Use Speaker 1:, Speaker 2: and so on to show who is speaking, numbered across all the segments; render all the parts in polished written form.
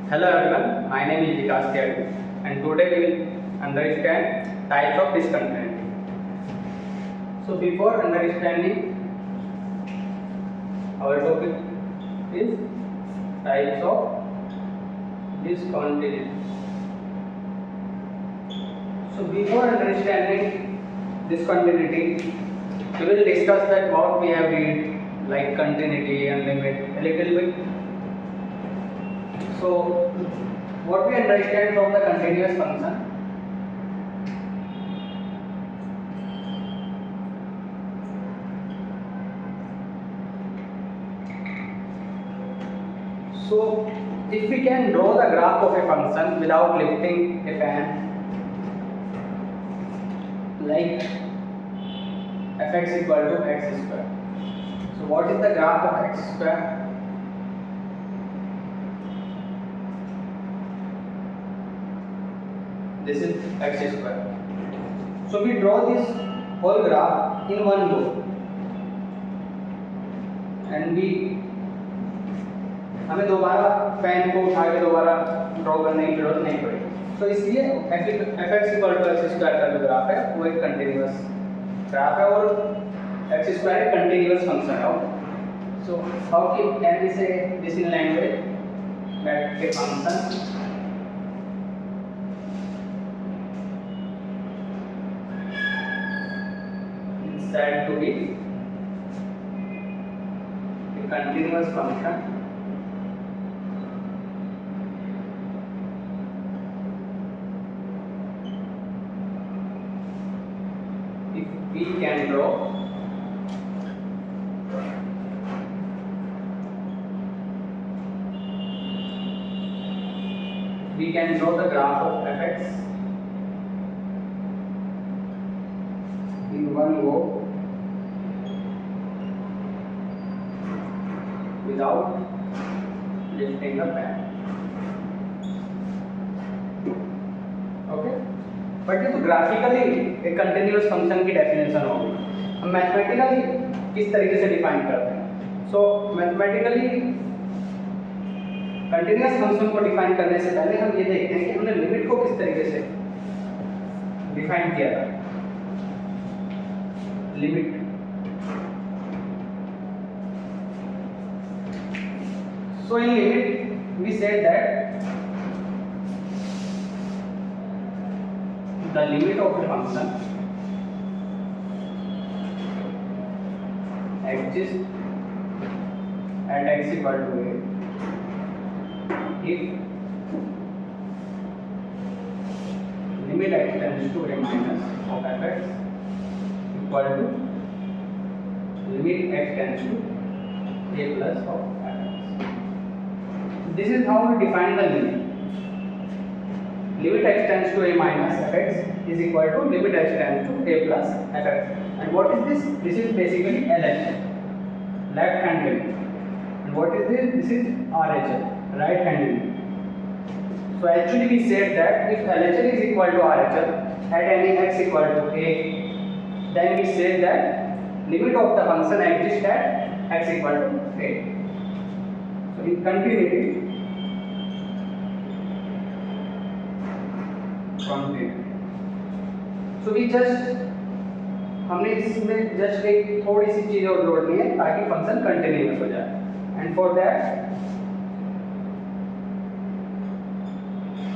Speaker 1: Hello everyone, my name is Vikas Tyagi and today we will understand types of discontinuity. So before understanding our topic is types of discontinuity. So before understanding discontinuity, we will discuss that what we have read like continuity and limit a little bit. So what we understand from the continuous function, so if we can draw the graph of a function without lifting a fan, like fx equal to x square. So what is the graph of x square? This is x square. So we draw this whole graph in one go, and हमें दोबारा fan को उठा के दोबारा draw करने की जरूरत नहीं पड़ेगी. सो इसलिए fx equal to x square का जो ग्राफ है वो एक कंटिन्यूअस ग्राफ है और एक्स स्क्वायर एक कंटिन्यूअस फंक्शन है. सो हाउ कैन वी से this in language that a function is said to be a continuous function if we can draw the graph of fx in one go without lifting the fan. Okay, but ये तो graphically एक continuous function की definition होगी. हम mathematically किस तरीके से define करते हैं? सो मैथमेटिकली कंटिन्यूअस फंक्शन को डिफाइन करने से पहले हम ये देखते हैं कि हमने लिमिट को किस तरीके से डिफाइन किया था. Limit, so in limit we said that the limit of a function exists at x equal to a if limit x tends to a minus of fx equal to limit x tends to a plus of fx. This is how we define the limit. Limit x tends to a minus fx is equal to limit x tends to a plus fx. And what is this? This is basically LHS, left hand limit. And what is this? This is RHS, right hand limit. So actually we said that if LHS is equal to RHS at any x equal to a, then we said that limit of the function exists at x equal to a. So in continuity, so we just हमने इसमें just एक थोड़ी सी चीज़ और जोड़नी है ताकि function continuous हो जाए. And for that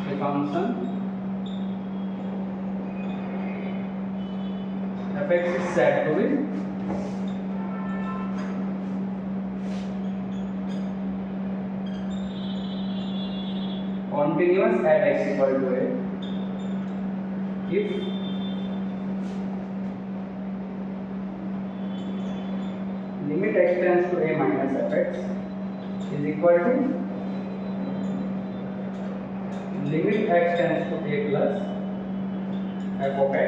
Speaker 1: the function fx is said to be continuous at x equal to a if limit x tends to a minus fx is equal to limit x tends to a plus f of x,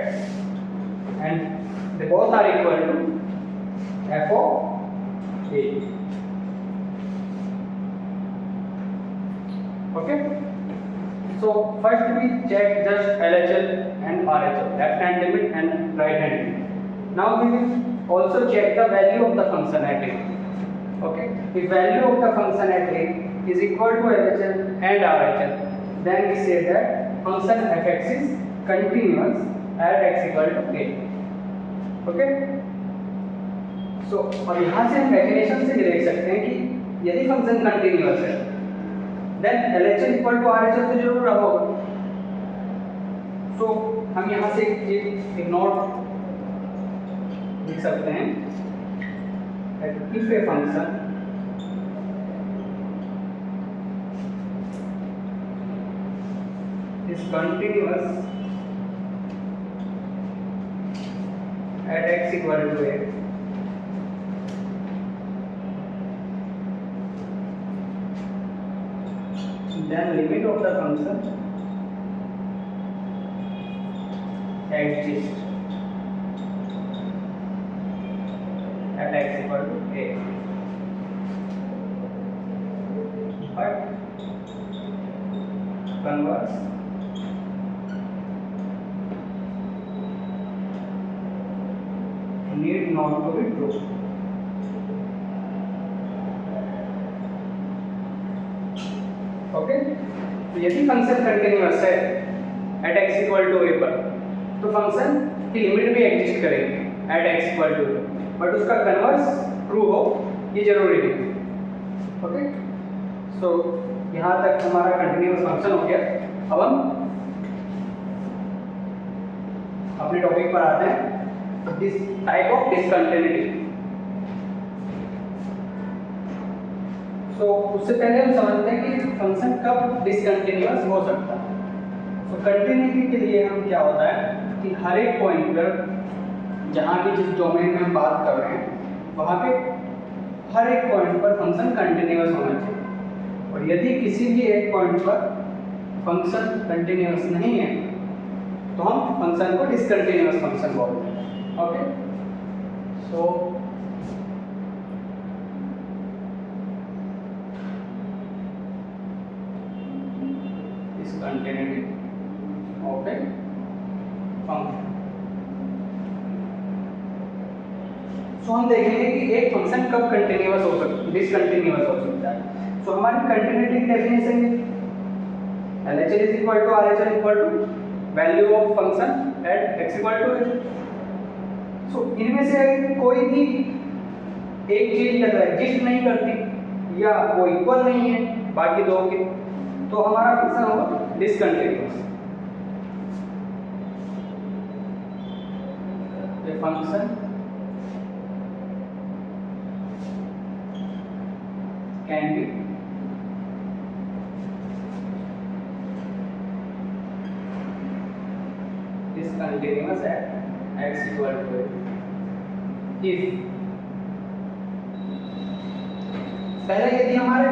Speaker 1: and they both are equal to f of a. Okay, so first we check just LHL and RHL, left hand limit and right hand limit. Now we will also check the value of the function at a. Okay, the value of the function at a is equal to LHS and RHS, then we say that function fx is continuous at x equal to a. Okay, so और यहाँ से हम definition से देख सकते हैं कि यदि फंक्शन कंटिन्यूअस है then LHS equal to RHS तो जरूर रहा होगा। सो हम यहाँ से एक नोट लिख सकते हैं, if a function is continuous at x equal to a, then limit of the function exists at x equal to a, but converse need not to be true. Okay, तो यदि फंक्शन कंटिन्यूअस है at x equal to a पर तो function की limit भी exist करेगी at x equal to a, but उसका converse true हो ये जरूरी नहीं। ओके, सो यहाँ तक हमारा कंटिन्यूअस फंक्शन हो गया। अब हम अपने टॉपिक पर आते हैं, दिस टाइप ऑफ डिसकंटिन्यूटी। सो उससे पहले हम समझते हैं कि फंक्शन कब डिसकंटिन्यूअस हो सकता है। सो कंटिन्यूटी के लिए हम क्या होता है कि हर एक पॉइंट पर, जहाँ भी जिस डोमेन में हम बात कर रहे हैं वहाँ पे हर एक पॉइंट पर फंक्शन कंटिन्यूअस होना चाहिए, और यदि किसी भी एक पॉइंट पर फंक्शन कंटिन्यूअस नहीं है तो हम फंक्शन को डिसकंटिन्यूअस फंक्शन बोलते हैं। Okay, so discontinuity of a function। सो हम देखेंगे कि एक फंक्शन कब कंटिन्यूअस हो सकता है, डिसकंटिन्यूअस हो सकता है। सो हमारी कंटिन्यूटी की डेफिनेशन है LHS is equal to RHS equal to value of function at x equal to a। सो इनमें से कोई भी एक चीज या तो एग्जिस्ट नहीं करती या वो इक्वल नहीं है बाकी दो के, तो हमारा फंक्शन होगा डिसकंटिन्यूअस। ये function can be discontinuous at x equal to a if पहले यदि हमारे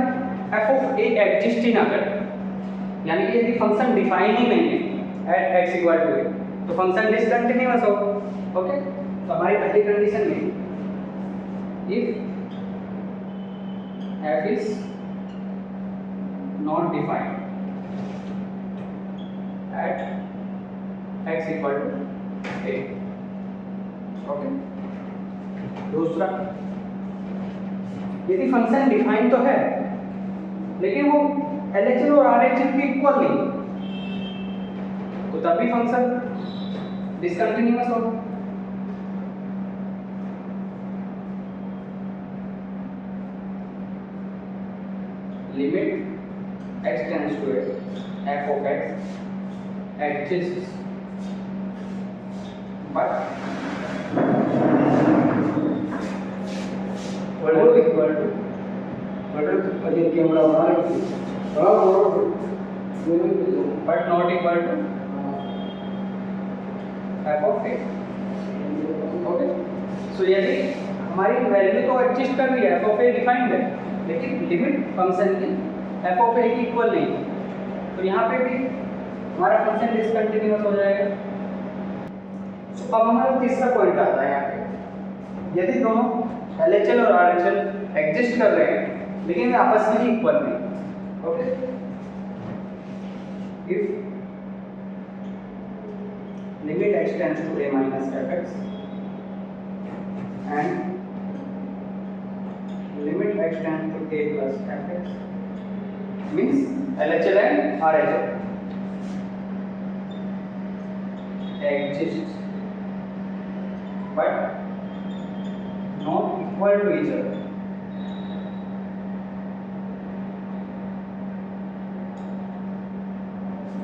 Speaker 1: f of a एग्जिस्ट ही ना करे, यानी कि यदि फंक्शन डिफाइन ही नहीं है at x equal to a तो फंक्शन डिसकंटिन्यूअस होगा। ओके, तो हमारी पहली कंडीशन में if f is not defined at x equal to a। Okay, दूसरा यदि फंक्शन डिफाइन तो है लेकिन वो LHS और RHS के इक्वल नहीं तो तब भी फंक्शन डिसकंटिन्यूअस होगा। Limit x tends to a f of x exists but what is equal to Ajay camera बना रही थी but not equal to f of a। Okay, so यदि हमारी वैल्यू तो एग्जिस्ट कर रही है, f of a डिफाइंड है, लेकिन लिमिट फंक्शन की f of a की इक्वल नहीं है तो यहाँ पे भी हमारा फंक्शन डिसकंटिन्यूअस हो जाएगा। सो अब हमारा तीसरा पॉइंट आता है यहाँ पे, यदि दोनों LHS और RHS एग्जिस्ट कर रहे हैं लेकिन वे आपस में ही इक्वल नहीं। Okay, if limit x tends to a minus fx and limit x tends to a plus fx means LHL and RHL exist but not equal to each other.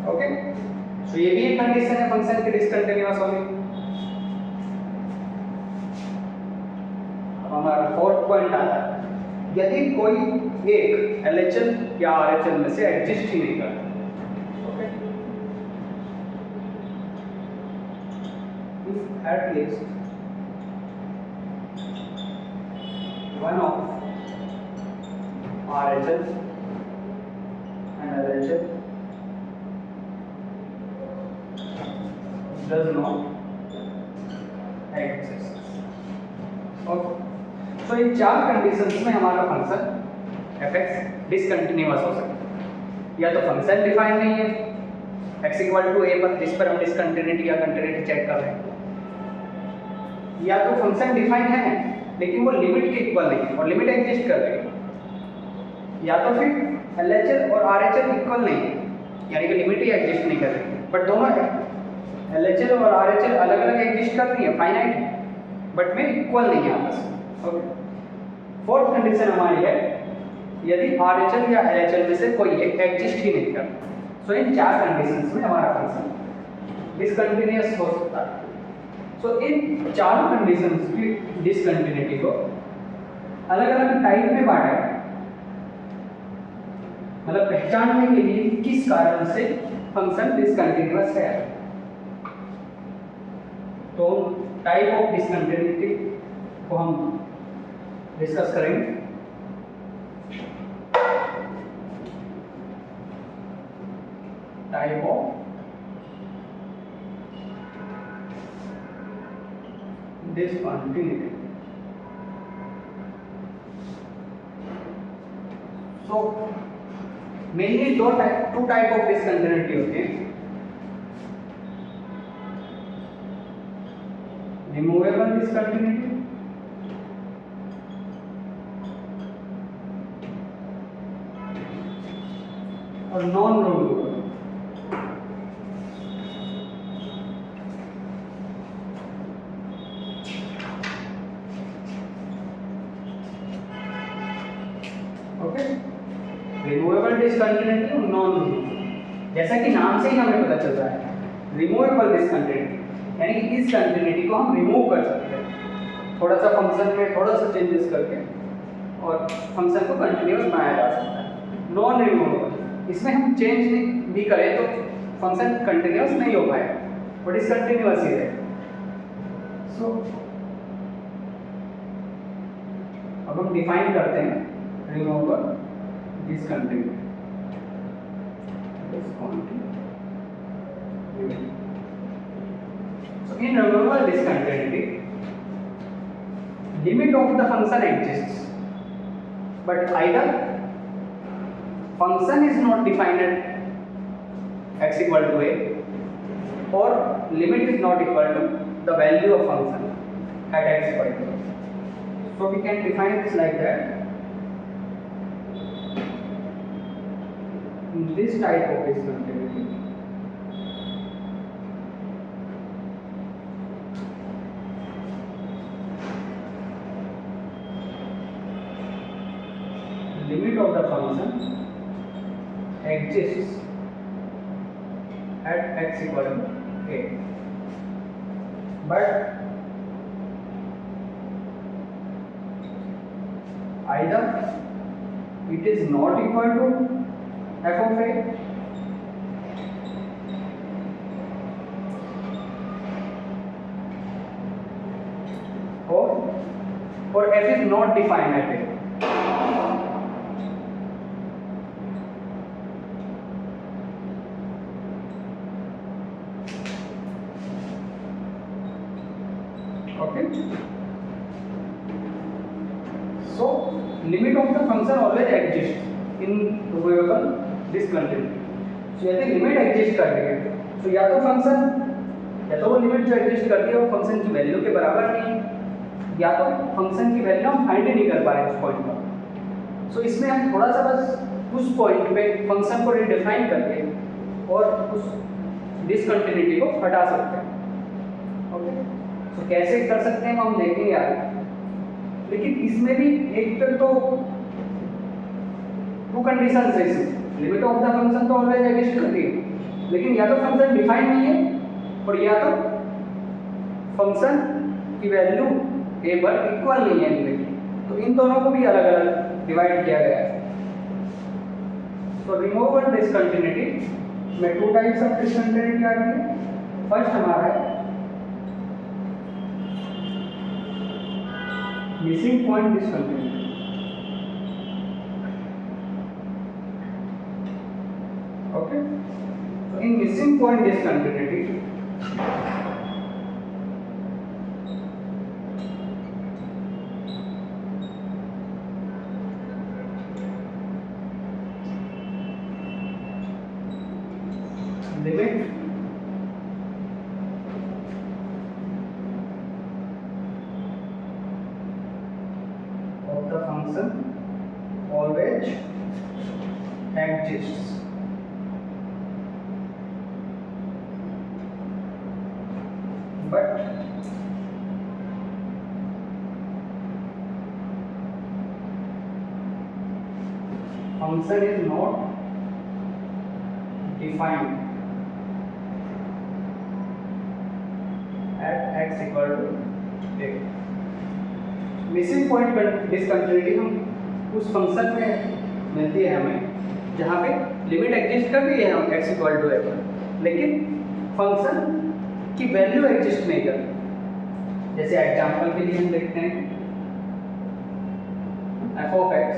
Speaker 1: Okay, तो ये भी एक कंडीशन है function के discontinuous होने की। अब हमारा फोर्थ पॉइंट आता है, यदि कोई एक LHL या RHL में से एग्जिस्ट ही नहीं करता, okay, if at least one of RHL and LHL does not exist. Okay. So इन चार कंडीशंस में हमारा फंक्शन fx डिसकंटिन्यूअस हो सकता है। या तो फंक्शन डिफाइन नहीं है x इक्वल टू a पर, जिस पर हम डिसकंटिन्यूटी या कंटिन्यूटी चेक कर रहे हैं, या तो फंक्शन डिफाइन है लेकिन वो लिमिट के इक्वल नहीं है और लिमिट एग्जिस्ट कर रही है, या तो फिर LHL और RHL इक्वल नहीं है यानी कि लिमिट ही एग्जिस्ट नहीं कर रही, बट दोनों LHL और RHL अलग अलग एग्जिस्ट कर रही है, फाइनाइट है, बट में इक्वल नहीं है आपस में। ओके, फोर्थ कंडीशन हमारी है, यदि RHL या LHL में से कोई एक एग्जिस्ट ही नहीं करता। सो इन चार कंडीशंस में हमारा फंक्शन डिसकंटिन्यूअस हो सकता है। सो इन चारों कंडीशंस की डिसकंटिन्यूटी को अलग अलग टाइप में बांटा है, मतलब पहचानने के लिए किस कारण से फंक्शन डिसकंटिन्यूअस है। तो टाइप ऑफ डिसकंटिन्यूटी को हम डिस्कस करेंगे। Type of discontinuity. So mainly two type of discontinuity होती है, रिमूवेबल डिसकंटिन्यूटी और non removable. Okay, removable discontinuity और नॉन रिमूवेबल, जैसा कि नाम से ही हमें पता चल रहा है, रिमूवेबल डिसकंटिन्यूटी यानी कि इस कंटिन्यूटी को हम रिमूव कर सकते हैं थोड़ा सा फंक्शन में थोड़ा सा चेंजेस करके, और फंक्शन को कंटिन्यूअस बनाया जा सकता है। नॉन रिमूवेबल, इसमें हम चेंज भी करें तो फंक्शन कंटिन्यूअस नहीं हो पाएगा, वो डिसकंटिन्यूअस ही है। सो अब हम डिफाइन करते हैं removable discontinuity. So in removable discontinuity, limit of the function exists, but either function is not defined at x equal to a, or limit is not equal to the value of function at x equal to a. So we can define this like that. In this type of discontinuity, limit of the function exists at x equal to a, but either it is not equal to f of a, or f is not defined at a. Okay, so limit of the function always exists in removable discontinuity. So यदि limit exist कर रही है तो या तो function, या तो वो लिमिट जो एग्जिस्ट करती है वो फंक्शन की वैल्यू के बराबर नहीं है, या तो फंक्शन की वैल्यू हम फाइंड ही नहीं कर पा रहे उस पॉइंट पर। सो इसमें हम थोड़ा सा बस उस पॉइंट पे फंक्शन को रिडिफाइन करके और उस डिसकंटिन्यूटी को हटा सकते हैं। ओके, तो कैसे कर सकते हैं हम देखेंगे आगे। लेकिन इसमें भी एक तो टू कंडीशन है इसमें, लिमिट ऑफ द फंक्शन तो ऑलवेज एग्जिस्ट करती है, लेकिन या तो फंक्शन डिफाइन नहीं है और या तो फंक्शन की वैल्यू ए पर इक्वल नहीं है इनमें, तो इन दोनों को भी अलग अलग डिवाइड किया गया है। तो रिमूवल डिसकंटिन्यूटी में टू टाइप्स ऑफ डिसकंटिन्यूटी आती है। फर्स्ट हमारा है missing point discontinuity. Okay, so in missing point discontinuity limit of the function always exists, but function is not defined at x equal to a। Missing point discontinuity हम उस function में मिलती है हमें जहाँ पे लिमिट एग्जिस्ट कर रही है हम x इक्वल टू a पर, लेकिन फंक्शन की वैल्यू एग्जिस्ट नहीं करती। जैसे एग्जांपल के लिए हम देखते हैं f of x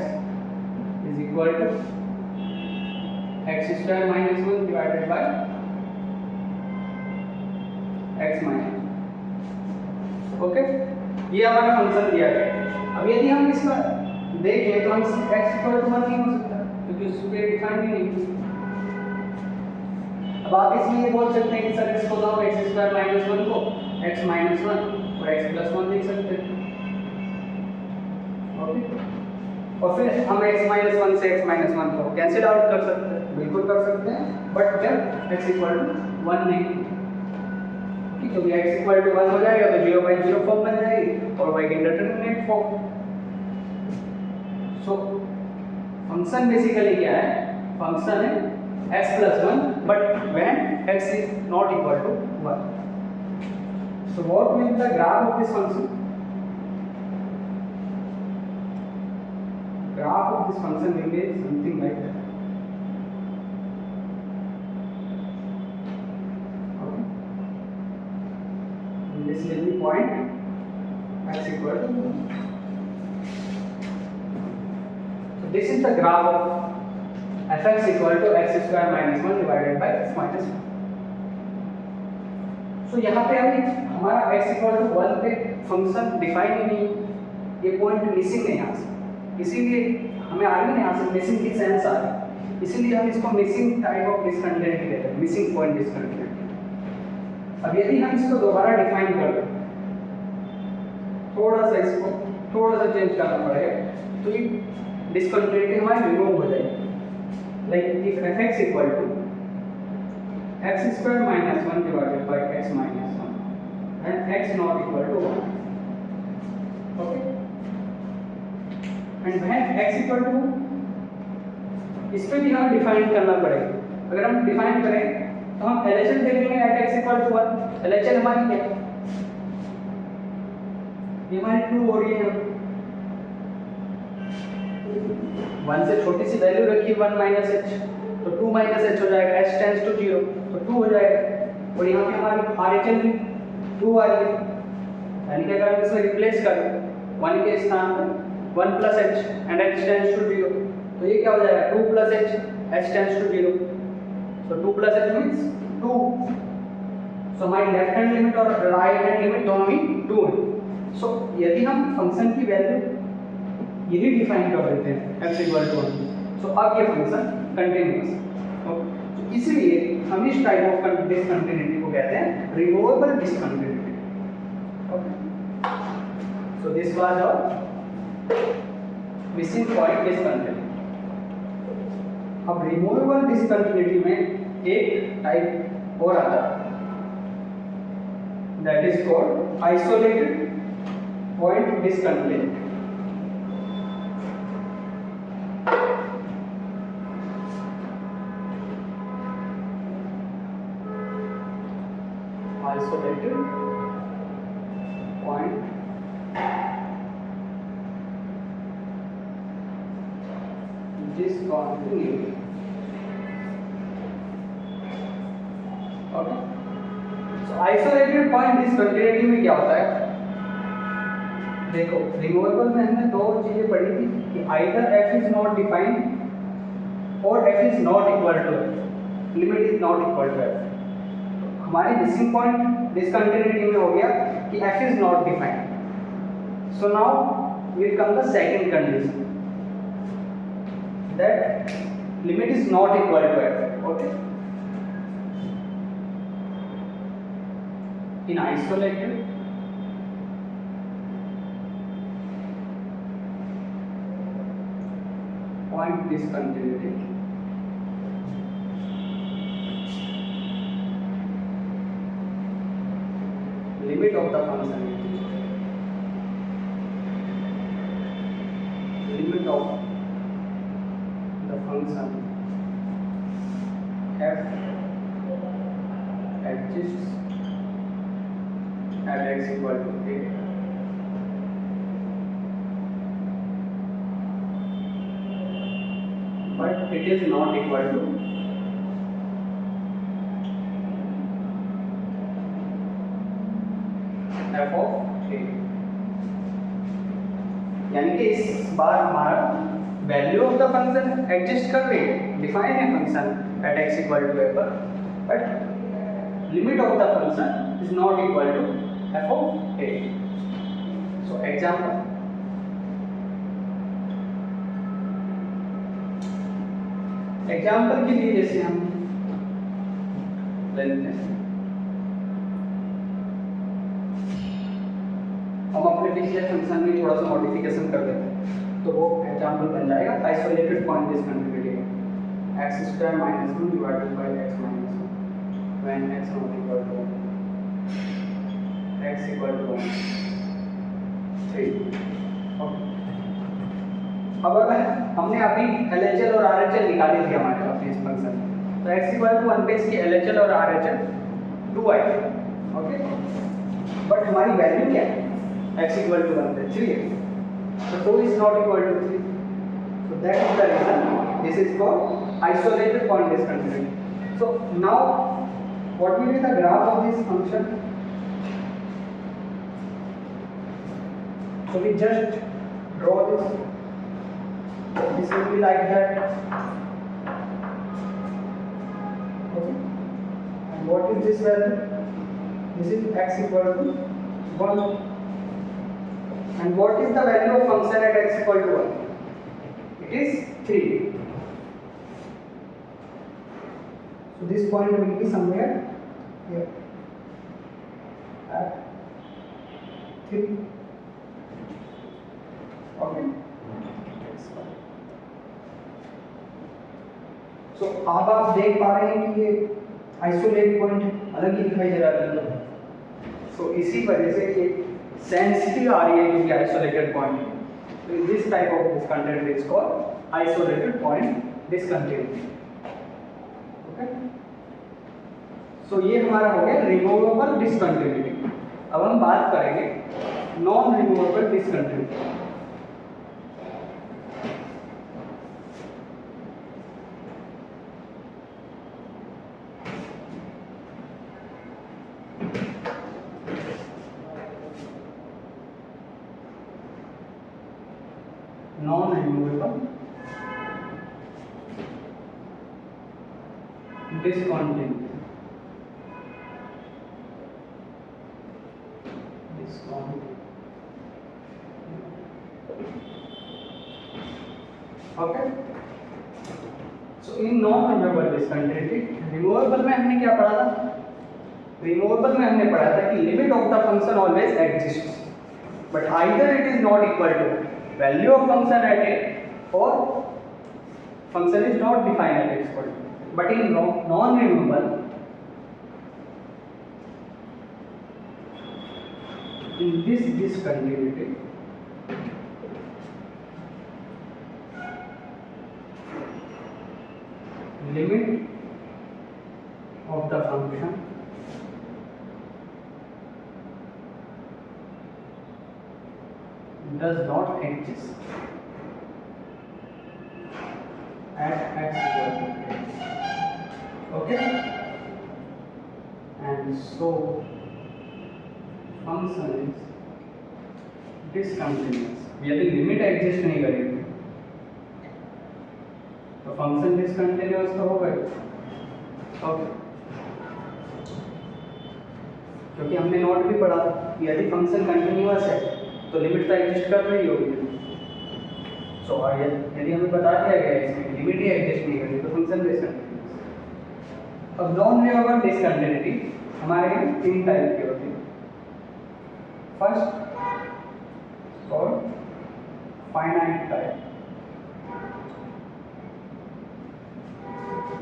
Speaker 1: is equal to x square minus 1 divided by x minus। Okay, ये हमारा फंक्शन दिया गया है। अब यदि हम इसका देखें तो हम x इक्वल टू 1 नहीं हो सकता क्योंकि उसके डिफाइन ही नहीं। अब आप इसमें ये बोल सकते हैं कि सर इसको तो हम x स्क्वायर माइनस 1 को x माइनस 1 और x प्लस 1 लिख सकते हैं। ओके, और फिर हम x माइनस 1 से x माइनस 1 को कैंसिल आउट कर सकते हैं, बिल्कुल कर सकते हैं, बट जब x इक्वल टू 1 नहीं, तो x इक्वल टू 1 हो जाएगा तो 0/0 फॉर्म बन जाएगी और y की indeterminate form. So function basically क्या है, फंक्शन है x plus 1 but when x is not equal to 1। So what will be the graph of this function? Graph of this function will be something like that। Okay, and this will be point x equal to 1। So this is the graph of fx equal to x square minus 1 divided by x minus 1। So यहाँ पे अभी हमारा x equal to 1 पे function define ही नहीं, ये point missing है यहाँ से, इसीलिए हमें आगे नहीं आ सकता, मिसिंग की सेंस आ रही, इसीलिए हम इसको मिसिंग टाइप ऑफ डिसकंटिन्यूटी कहते हैं, मिसिंग पॉइंट डिसकंटिन्यूटी। अब यदि हम इसको दोबारा डिफाइन कर दें, थोड़ा सा इसको थोड़ा सा चेंज करना पड़ेगा तो ये डिसकंटिन्यूटी हमारी रिमूव हो जाएगी। Like if fx equal to x square minus 1 divided by x minus 1 and x not equal to 1। Okay, and when x equal to, इस पे भी हमें डिफाइन करना पड़ेगा। अगर हम डिफाइन करें तो हम LHS देखेंगे at x equal to 1। LHS हमारी क्या है, ये हमारी 2 हो रही है, 1 से छोटी सी वैल्यू रखी 1 माइनस एच, तो 2 माइनस एच हो जाएगा, h टेंड्स टू 0 तो 2 हो जाएगा, और यहाँ पे हमारी RHS भी 2 आ रही है, यानी कि अगर हम इसमें रिप्लेस करें 1 के स्थान पर 1 plus h and h tends to 0, तो ये क्या हो जाएगा 2 plus h, h tends to 0, so 2 plus h means 2। So हमारी लेफ्ट हैंड लिमिट और राइट हैंड लिमिट दोनों ही 2 है। सो यदि हम फंक्शन की वैल्यू यही डिफाइन कर देते हैं x इक्वल टू 1, सो अब ये फंक्शन कंटिन्यूअस। तो इसलिए हम इस टाइप ऑफ डिसकंटिन्यूटी को कहते हैं removable discontinuity. Okay, so this was our missing point discontinuity. अब रिमूवेबल डिसकंटिन्यूटी में एक टाइप और आता है, that is called isolated point discontinuity. Isolated point discontinuity. Okay, so isolated point discontinuity में क्या होता है? देखो, रिमूवेबल में हमने दो चीजें पढ़ी थी कि either f is not defined और f is not equal to f, limit is not equal to f। हमारे मिसिंग पॉइंट डिसकंटिन्यूटी में हो गया कि f is not defined. So now will come the second condition, that limit is not equal to f। Okay, in isolated point discontinuity, limit of the function, limit of the function f exists at x equal to a, but it is not equal to f of a। यानी कि इस बार हमारा value of the function exist कर रही है, define है function at x equal to a पर, but limit of the function is not equal to f of a। So example, example के लिए जैसे हम लेते हैं, हम अपने पिछले फंक्शन में थोड़ा सा मॉडिफिकेशन कर देते हैं, तो वो एग्जाम्पल बन जाएगा आइसोलेटेड पॉइंट डिसकंटिन्यूटी में x square minus 1 divided by x minus 1 when x not equal to x equal to 3। ओके, अब अगर हमने अभी LHL और RHL निकाली थी हमारे पास इस फंक्शन में, तो x इक्वल टू 1 पे इसकी LHL और RHL 2 आई। ओके, बट हमारी वैल्यू क्या है? x इक्वल टू 1 पे 3 है, so 2 is not equal to 3, so that is the reason this is called isolated point discontinuity। So now what will be the graph of this function? So we just draw this, this will be like that, okay, and what is this value? This is x equal to 1, and what is the value of function at x equal to 1? It is 3. So this point will be somewhere here at 3. Okay. So अब आप देख पा रहे हैं कि ये isolate point अलग ही दिखाई दे रहा है, so इसी वजह से ये सेंसिटिव आ रही है क्योंकि आइसोलेटेड पॉइंट। तो this type of discontinuity is called isolated point discontinuity. Okay, so ये हमारा हो गया रिमूवेबल डिसकंटिन्यूटी। अब हम बात करेंगे non removable discontinuity. non-removable discontinuity, okay. So in non removable discontinuity, removable में हमने क्या पढ़ा था? रिमूवेबल में हमने पढ़ा था कि limit of the function always exist, but either it is not equal to value of function at a or function is not defined at x equal to, but in non-removable, in this discontinuity, limit of the function does not exist at x equal to a. Okay, and so function is discontinuous. यदि limit exist नहीं करेगी तो function discontinuous तो होगा ही। Okay, क्योंकि हमने note भी पढ़ा कि यदि फंक्शन कंटिन्यूअस है तो लिमिट तो एग्जिस्ट कर रही होगी। सो यदि हमें बता दिया गया है इसमें लिमिट ही एग्जिस्ट नहीं करेगी तो फंक्शन डिसकंटिन्यूअस। अब नॉन रिमूवेबल डिसकंटिन्यूटी हमारे यहाँ तीन टाइप की होती है। फर्स्ट और finite type,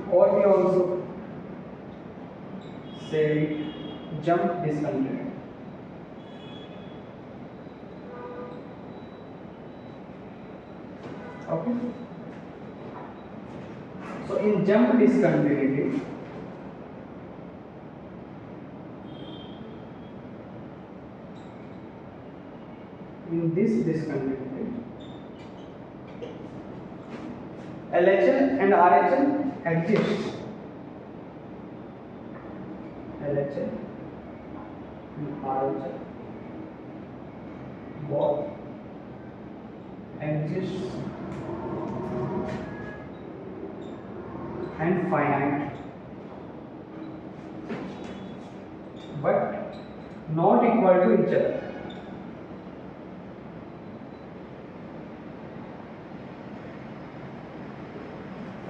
Speaker 1: or we also say jump discontinuity. Okay, so in jump discontinuity, in this discontinuity, LHL and RHL exist. LHL and RHL both exist and finite, but not equal to each other.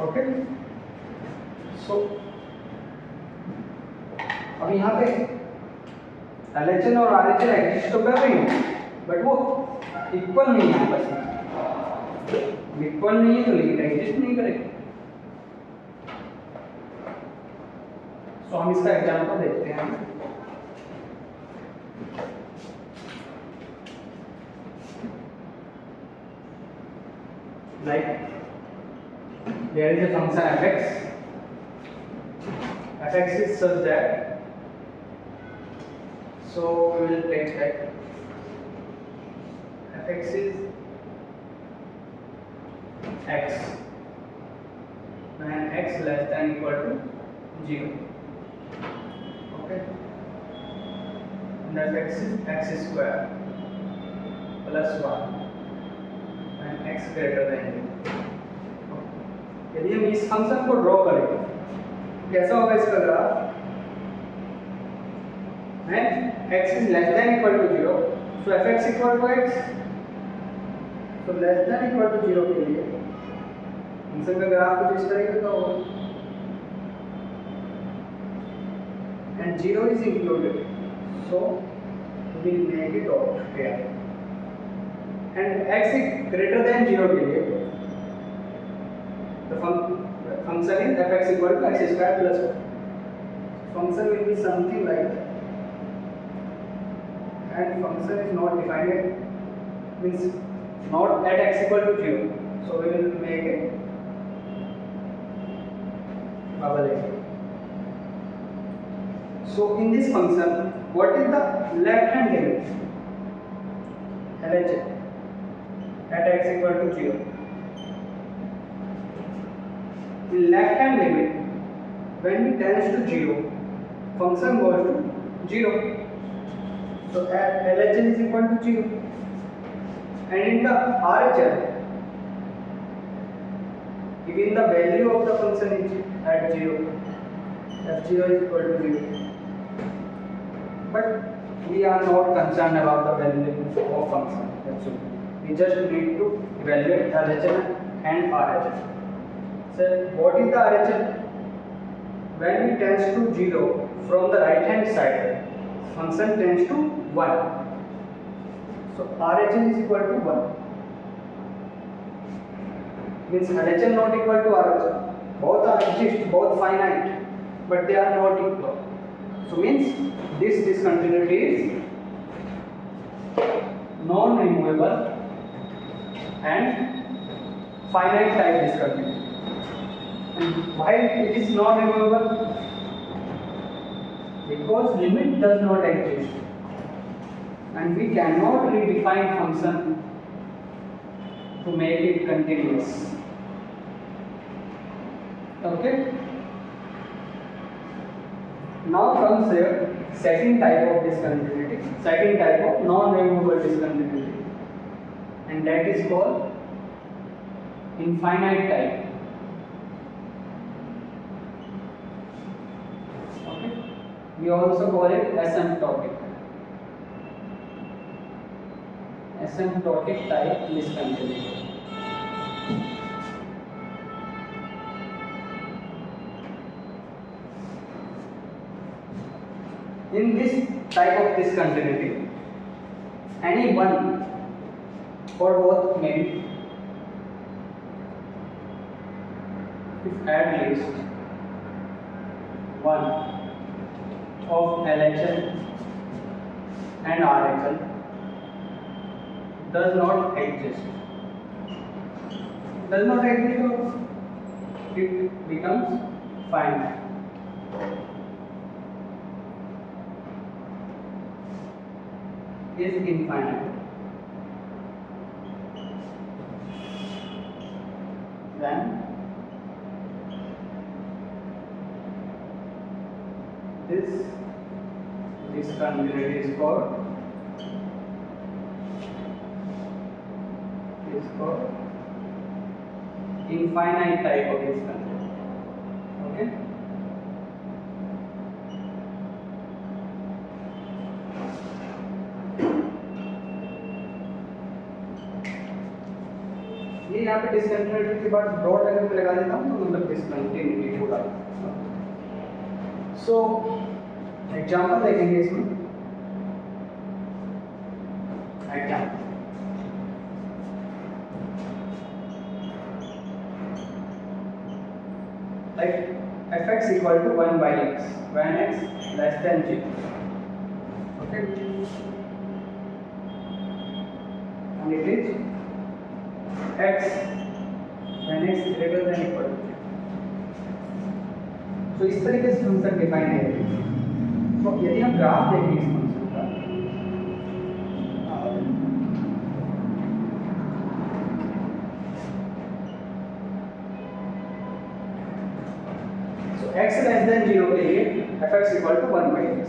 Speaker 1: Okay, so अब यहाँ पे LHL और RHL exist तो कर रही हूँ but वो equal नहीं है आपस में। इक्वल नहीं है तो लिमिट एग्जिस्ट नहीं करेगी। सो हम इसका एग्जांपल देखते हैं। Like there is a function fx. Fx is such that, so we will take that fx is x when x less than equal to 0. Okay, and fx is x square plus 1 when x greater than 0. यदि हम इस function को draw करें कैसा होगा इसका graph? when x is less than equal to 0, so fx equal to x, so less than equal to 0 के लिए फंक्शन का ग्राफ कुछ इस तरीके का होगा and 0 is included, so we will make it dot here, and x is greater than 0 के लिए the function is fx equal to x square plus 1. Function will be something like that, and function is not defined, means not at x equal to 0, so we will make it bubble here. So in this function, what is the left hand limit? LHL at x equal to 0. In left hand limit, when it tends to 0, function goes to 0. So LHL is equal to 0. And in the RHL, even the value of the function is at 0, f0 is equal to 0. But we are not concerned about the value of function. Actually, we just need to evaluate LHL and RHL. So what is the RHL? When it tends to 0 from the right hand side, function tends to 1. So RHL is equal to 1. means LHS not equal to RHS. Both are exist, both finite, but they are not equal. So means this discontinuity is non-removable and finite type discontinuity. And why it is non-removable? Because limit does not exist, and we cannot redefine function to make it continuous. Okay. Now comes here second type of discontinuity, second type of non-removable discontinuity, and that is called infinite type. Okay. We also call it asymptotic. Asymptotic type discontinuity. In this type of discontinuity, any one or both may, if at least one of LHL and RHL does not exist. Does not exist, it becomes finite. Is infinite. Then this discontinuity is called infinite type of discontinuity. Okay. ये यहाँ पे discontinuity के बाद dot अगर मैं लगा देता हूँ तो मतलब डिसकंटिन्यूटी होगा. सो एग्जांपल देखेंगे इसमें. Example like fx equal to 1 by x when x less than 0. Okay, and it is x when x greater than equal to 0. So इस तरीके से फंक्शन डिफाइन है. तो यदि हम ग्राफ देखें इस फंक्शन का, x less than 0 के लिए fx equal to 1 by x.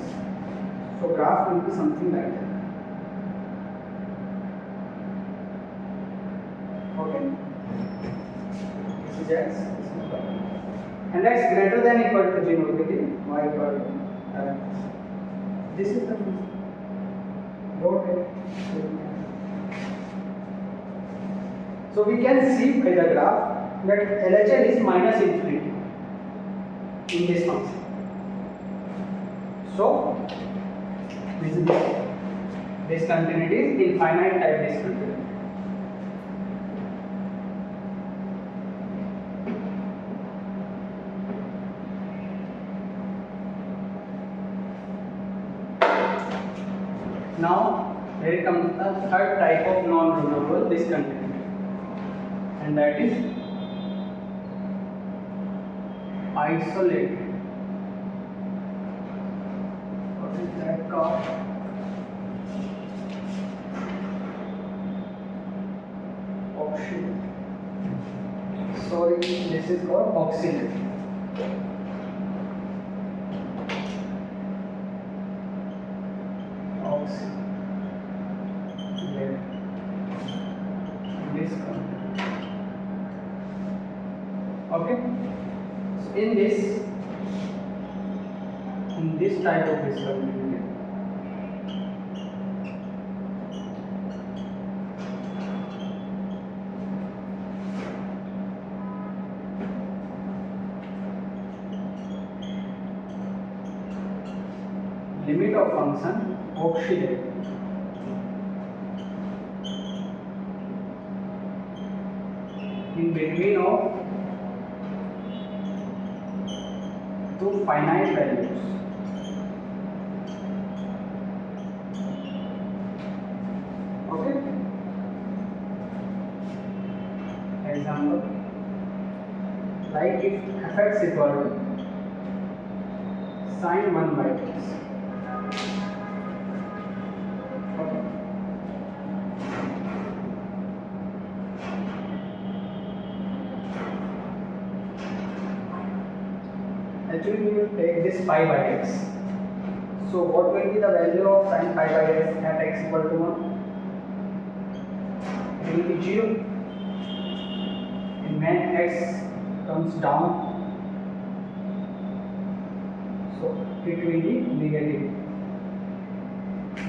Speaker 1: So graph will be something like that. Okay. This is x. And x greater than equal to 0 के लिए y equal to x. This is the dot. So we can see by the graph that LHL is minus infinity in this function. So this is discontinuity is infinite type discontinuity. Now here comes the third type of non-removable discontinuity, and that is isolated. What is that called? Oscillate. Sorry, this is called oscillate. Okay. So in this type of discontinuity, limit of function oscillate. In in between of two finite values. Okay. Example, like if fx equal to sin 1 by x. Okay. Actually, we will take this pi by x. So, what will be the value of sin pi by x at x equal to 1? It will be 0. And when x comes down, so it will be negative.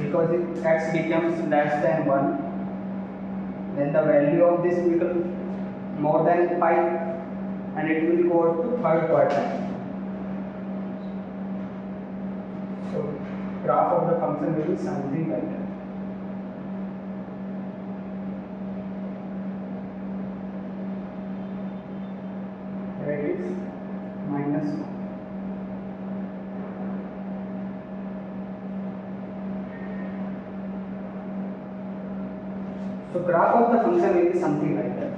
Speaker 1: Because if x becomes less than 1, then the value of this will become more than pi and it will go to third quadrant. So graph of the function will be something like that. Here it is minus 1. So graph of the function will be something like that.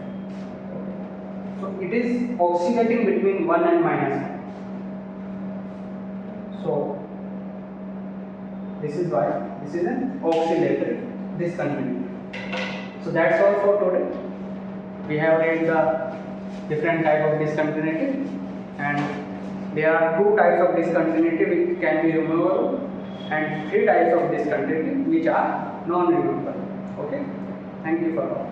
Speaker 1: So it is oscillating between 1 and minus 1. So this is why this is an oscillatory discontinuity. So that's all for today. We have read the different type of discontinuity, and there are two types of discontinuity which can be removable and three types of discontinuity which are non-removable. Okay. Thank you for all.